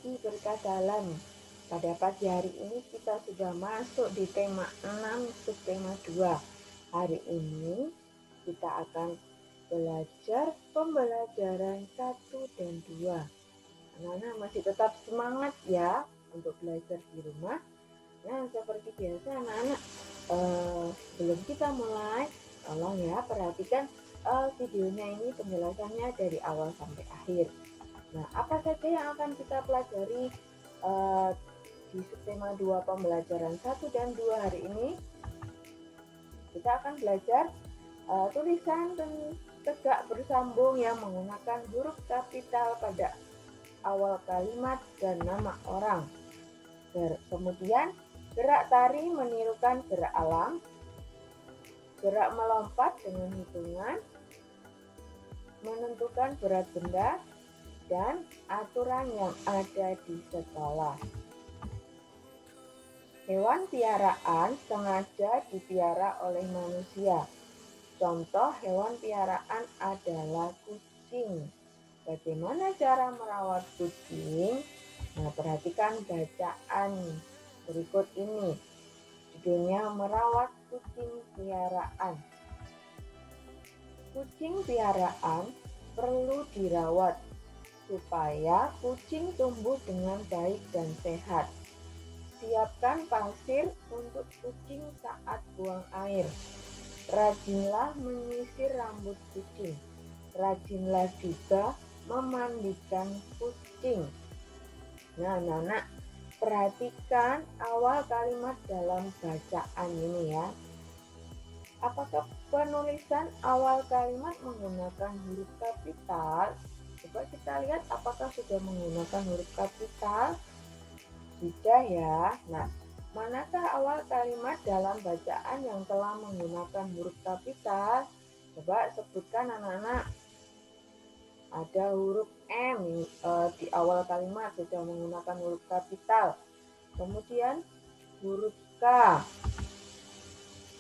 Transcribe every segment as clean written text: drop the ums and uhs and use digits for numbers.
pagi berkah dalam. Pada pagi hari ini kita sudah masuk di tema 6 subtema 2. Hari ini kita akan belajar pembelajaran 1 dan 2. Anak-anak masih tetap semangat ya untuk belajar di rumah. Nah, seperti biasa anak-anak, sebelum kita mulai, tolong ya perhatikan videonya ini penjelasannya dari awal sampai akhir. Nah, apa saja yang akan kita pelajari di subtema 2 pembelajaran 1 dan 2 hari ini? Kita akan belajar tulisan tegak bersambung yang menggunakan huruf kapital pada awal kalimat dan nama orang. Kemudian, gerak tari menirukan gerak alam, gerak melompat dengan hitungan, menentukan berat benda, dan aturan yang ada di sekolah. Hewan piaraan sengaja dipiara oleh manusia. Contoh hewan piaraan adalah kucing. Bagaimana cara merawat kucing? Nah, perhatikan bacaan berikut ini. Judulnya merawat kucing piaraan. Kucing piaraan perlu dirawat supaya kucing tumbuh dengan baik dan sehat. Siapkan pasir untuk kucing saat buang air. Rajinlah menyisir rambut kucing. Rajinlah juga memandikan kucing. Nah, anak-anak, perhatikan awal kalimat dalam bacaan ini ya. Apakah penulisan awal kalimat menggunakan huruf kapital? Coba kita lihat apakah sudah menggunakan huruf kapital. Tidak ya. Nah, manakah awal kalimat dalam bacaan yang telah menggunakan huruf kapital? Coba sebutkan anak-anak. Ada huruf M di awal kalimat sudah menggunakan huruf kapital. Kemudian huruf K,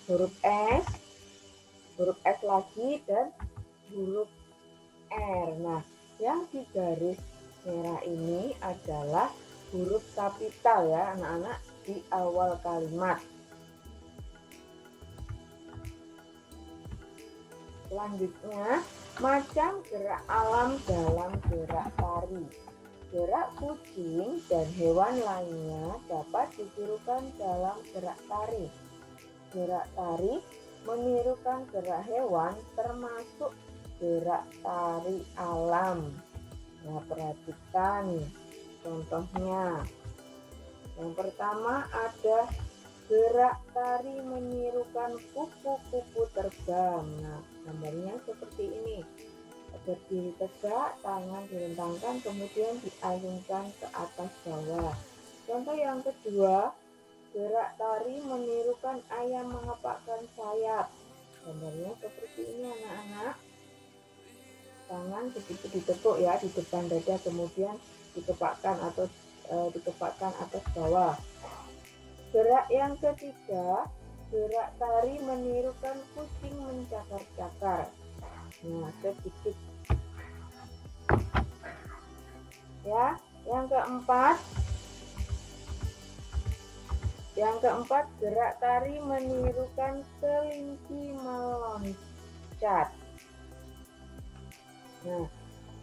huruf S lagi, dan huruf R. Nah, yang di garis merah ini adalah huruf kapital ya anak-anak di awal kalimat. Selanjutnya, macam gerak alam dalam gerak tari. Gerak kucing dan hewan lainnya dapat ditirukan dalam gerak tari. Gerak tari menirukan gerak hewan termasuk gerak tari alam. Nah, perhatikan contohnya. Yang pertama ada gerak tari menirukan kupu-kupu terbang. Nah, gambarnya seperti ini. Berdiri tegak, tangan direntangkan, kemudian diayunkan ke atas bawah. Contoh yang kedua, gerak tari menirukan ayam mengepakkan sayap. Gambarnya seperti ini anak-anak. Tangan begitu ditekuk ya di depan dada, kemudian dikepakkan atau dikepakkan atas bawah. Gerak yang ketiga, gerak tari menirukan kucing mencakar-cakar. Nah, sedikit. Ya, yang keempat gerak tari menirukan kelinci meloncat. Nah,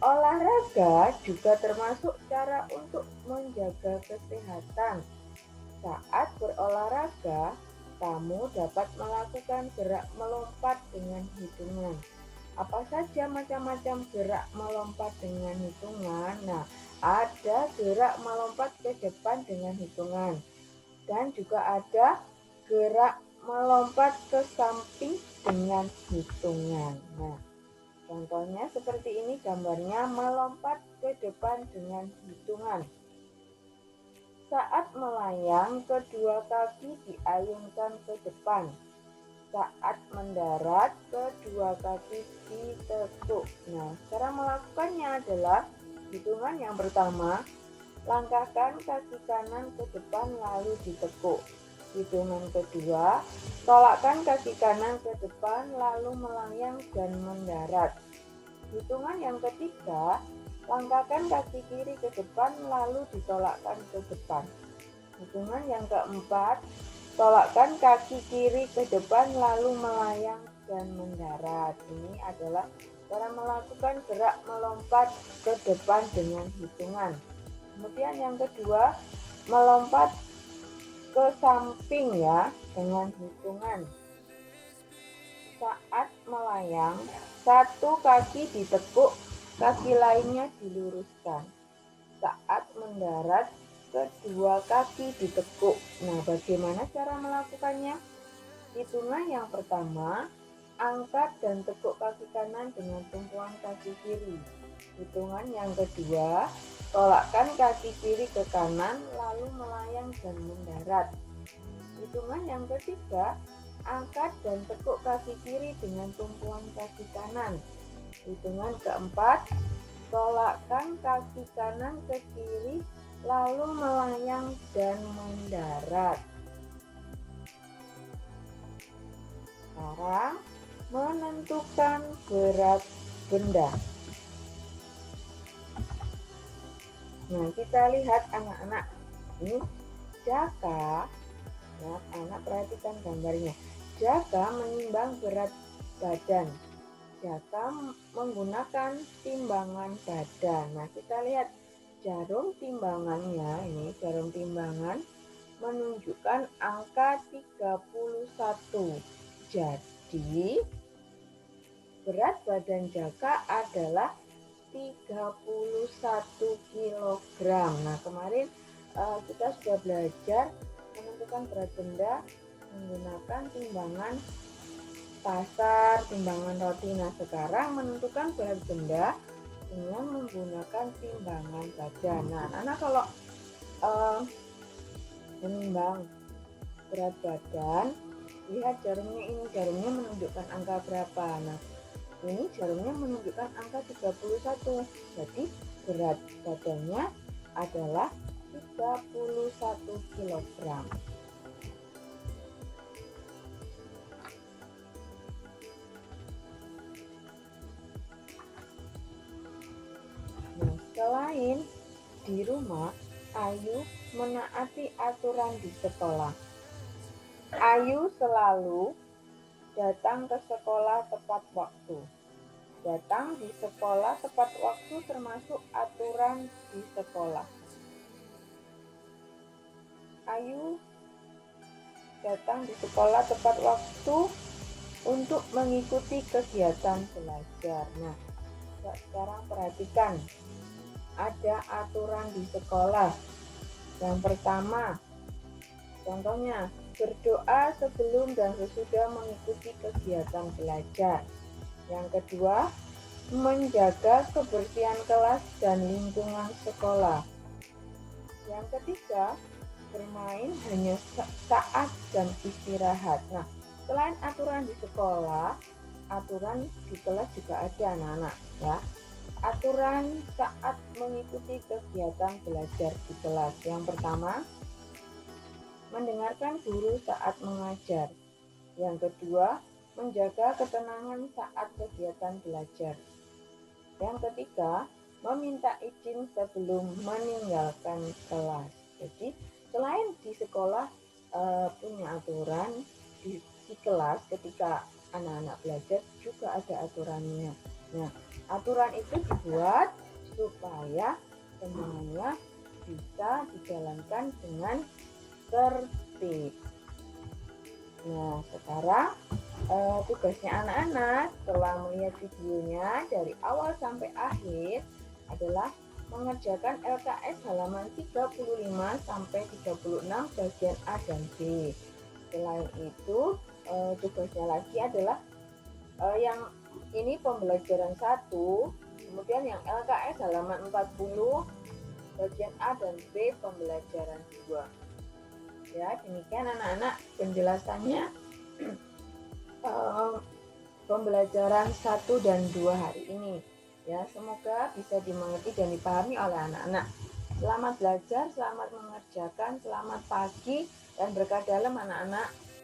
olahraga juga termasuk cara untuk menjaga kesehatan. Saat berolahraga, kamu dapat melakukan gerak melompat dengan hitungan. Apa saja macam-macam gerak melompat dengan hitungan? Nah, ada gerak melompat ke depan dengan hitungan. Dan juga ada gerak melompat ke samping dengan hitungan. Nah, contohnya seperti ini gambarnya melompat ke depan dengan hitungan. Saat melayang, kedua kaki diayunkan ke depan. Saat mendarat, kedua kaki ditekuk. Nah, cara melakukannya adalah hitungan yang pertama, langkahkan kaki kanan ke depan lalu ditekuk. Hitungan kedua, tolakkan kaki kanan ke depan lalu melayang dan mendarat. Hitungan yang ketiga, Langkahkan kaki kiri ke depan lalu ditolakkan ke depan. Hitungan yang keempat, tolakkan kaki kiri ke depan lalu melayang dan mendarat. Ini adalah cara melakukan gerak melompat ke depan dengan hitungan. Kemudian yang kedua, melompat ke samping ya dengan hitungan. Saat melayang, satu kaki ditekuk, kaki lainnya diluruskan. Saat mendarat, kedua kaki ditekuk. Nah, bagaimana cara melakukannya? Hitungan yang pertama, angkat dan tekuk kaki kanan dengan tumpuan kaki kiri. Hitungan yang kedua, tolakkan kaki kiri ke kanan lalu melayang dan mendarat. Hitungan yang ketiga, angkat dan tekuk kaki kiri dengan tumpuan kaki kanan. Hitungan keempat, tolakkan kaki kanan ke kiri lalu melayang dan mendarat. Sekarang menentukan berat benda. Nah, kita lihat anak-anak. Ini Jaka, ya, anak perhatikan gambarnya. Jaka menimbang berat badan. Jaka menggunakan timbangan badan. Nah, kita lihat jarum timbangannya, ini jarum timbangan menunjukkan angka 31. Jadi, berat badan Jaka adalah 31 kg. Nah, kemarin kita sudah belajar menentukan berat benda menggunakan timbangan pasar, timbangan roti. Nah, sekarang menentukan berat benda dengan menggunakan timbangan badan. Nah, anak kalau menimbang berat badan, lihat jarumnya ini, jarumnya menunjukkan angka berapa. Nah, ini jarumnya menunjukkan angka 31. Jadi berat badannya adalah 31 kg. Nah, selain di rumah, Ayu menaati aturan di sekolah. Ayu selalu datang ke sekolah tepat waktu. Datang di sekolah tepat waktu termasuk aturan di sekolah. Ayu datang di sekolah tepat waktu untuk mengikuti kegiatan belajar. Nah, sekarang perhatikan, ada aturan di sekolah. Yang pertama, contohnya, berdoa sebelum dan sesudah mengikuti kegiatan belajar. Yang kedua, menjaga kebersihan kelas dan lingkungan sekolah. Yang ketiga, bermain hanya saat jam istirahat. Nah, selain aturan di sekolah, aturan di kelas juga ada anak-anak ya. Aturan saat mengikuti kegiatan belajar di kelas. Yang pertama, mendengarkan guru saat mengajar. Yang kedua, menjaga ketenangan saat kegiatan belajar. Yang ketiga, meminta izin sebelum meninggalkan kelas. Jadi, selain di sekolah punya aturan, di kelas ketika anak-anak belajar juga ada aturannya. Nah, aturan itu dibuat supaya semuanya bisa dijalankan dengan tertib. Nah, sekarang tugasnya anak-anak setelah melihat videonya dari awal sampai akhir adalah mengerjakan LKS halaman 35 sampai 36 bagian A dan B. Selain itu, tugasnya lagi adalah yang ini pembelajaran 1, kemudian yang LKS halaman 40 bagian A dan B pembelajaran 2. Ya, demikian anak-anak penjelasannya pembelajaran 1 dan 2 hari ini. Ya, semoga bisa dimengerti dan dipahami oleh anak-anak. Selamat belajar, selamat mengerjakan, selamat pagi dan berkah dalam anak-anak.